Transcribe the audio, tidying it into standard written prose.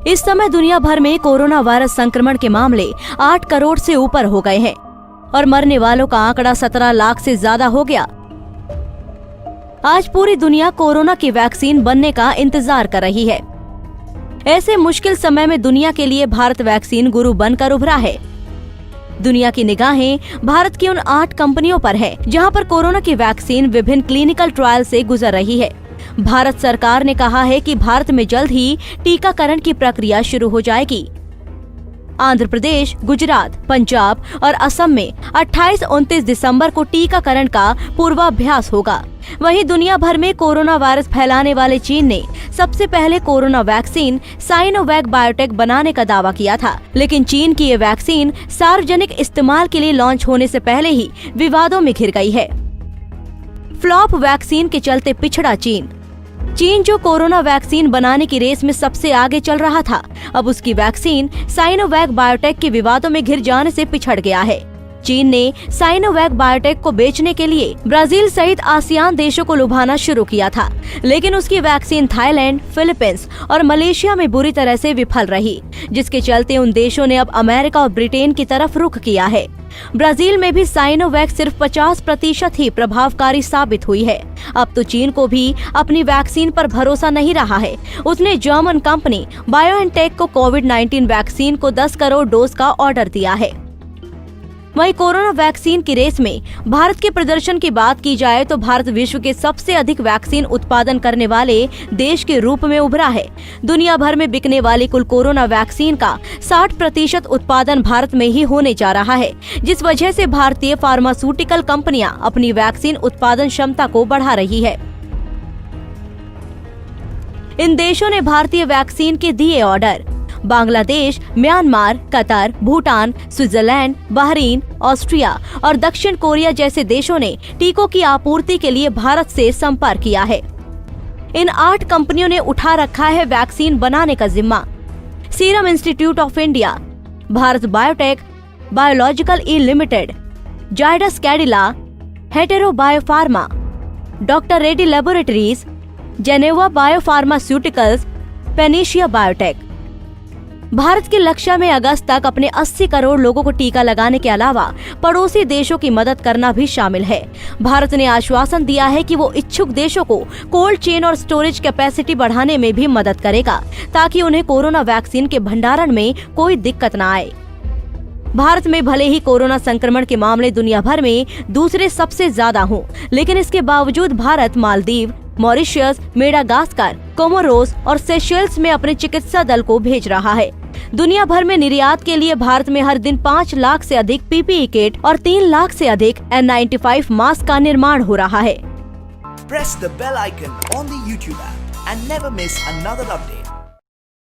इस समय दुनिया भर में कोरोना वायरस संक्रमण के मामले 8 करोड़ से ऊपर हो गए हैं और मरने वालों का आंकड़ा 17 लाख से ज्यादा हो गया। आज पूरी दुनिया कोरोना की वैक्सीन बनने का इंतजार कर रही है। ऐसे मुश्किल समय में दुनिया के लिए भारत वैक्सीन गुरु बनकर उभरा है। दुनिया की निगाहें भारत की उन 8 कंपनियों पर है जहां पर कोरोना की वैक्सीन विभिन्न क्लिनिकल ट्रायल से गुजर रही है। भारत सरकार ने कहा है कि भारत में जल्द ही टीकाकरण की प्रक्रिया शुरू हो जाएगी। आंध्र प्रदेश, गुजरात, पंजाब और असम में 28-29 दिसंबर को टीकाकरण का पूर्वाभ्यास होगा। वहीं दुनिया भर में कोरोना वायरस फैलाने वाले चीन ने सबसे पहले कोरोना वैक्सीन साइनोवैक बायोटेक बनाने का दावा किया था, लेकिन चीन की ये वैक्सीन सार्वजनिक इस्तेमाल के लिए लॉन्च होने से पहले ही विवादों में घिर गई है। फ्लॉप वैक्सीन के चलते पिछड़ा चीन जो कोरोना वैक्सीन बनाने की रेस में सबसे आगे चल रहा था, अब उसकी वैक्सीन साइनोवैक बायोटेक के विवादों में घिर जाने से पिछड़ गया है। चीन ने साइनोवैक बायोटेक को बेचने के लिए ब्राजील सहित आसियान देशों को लुभाना शुरू किया था, लेकिन उसकी वैक्सीन थाईलैंड, फिलीपींस और मलेशिया में बुरी तरह से विफल रही, जिसके चलते उन देशों ने अब अमेरिका और ब्रिटेन की तरफ रुख किया है। ब्राजील में भी साइनोवैक सिर्फ 50% ही प्रभावकारी साबित हुई है। अब तो चीन को भी अपनी वैक्सीन पर भरोसा नहीं रहा है। उसने जर्मन कंपनी बायोएनटेक को कोविड-19 वैक्सीन को 10 करोड़ डोज का ऑर्डर दिया है। वहीं कोरोना वैक्सीन की रेस में भारत के प्रदर्शन की बात की जाए तो भारत विश्व के सबसे अधिक वैक्सीन उत्पादन करने वाले देश के रूप में उभरा है। दुनिया भर में बिकने वाली कुल कोरोना वैक्सीन का 60% उत्पादन भारत में ही होने जा रहा है, जिस वजह से भारतीय फार्मास्यूटिकल कंपनियां अपनी वैक्सीन उत्पादन क्षमता को बढ़ा रही है। इन देशों ने भारतीय वैक्सीन के दिए order. Bangladesh, Myanmar, Qatar, Bhutan, Switzerland, Bahrain, Austria और दक्षिण कोरिया जैसे देशों ने टीकों की आपूर्ति के लिए भारत से संपर्क किया है। इन 8 कंपनियों ने उठा रखा है वैक्सीन बनाने का जिम्मा। Serum institute of India, Bharat biotech, biological E limited, Zydus Cadila, hetero biopharma, doctor Reddy laboratories, Geneva biopharmaceuticals, panacea biotech. Bharat के लक्ष्य में अगस्त तक अपने 80 करोड़ लोगों को टीका लगाने के अलावा पड़ोसी देशों की मदद करना भी शामिल है। भारत ने आश्वासन दिया है कि वो इच्छुक देशों को कोल्ड चेन और स्टोरेज कैपेसिटी बढ़ाने में भी मदद करेगा, ताकि उन्हें कोरोना वैक्सीन के भंडारण में कोई दिक्कत न आए। भारत में भले ही कोरोना संक्रमण के मामले दुनिया भर में दूसरे सबसे ज्यादा हों, लेकिन इसके बावजूद Bharat Maldives, Mauritius, Madagascar, Comoros और सेशेल्स में अपने चिकित्सा दल को भेज रहा है। दुनिया भर में निर्यात के लिए भारत में हर दिन 5 लाख से अधिक पीपीई किट और 3 लाख से अधिक N95 मास्क का निर्माण हो रहा है। Press the bell icon on the YouTube app and never miss another update.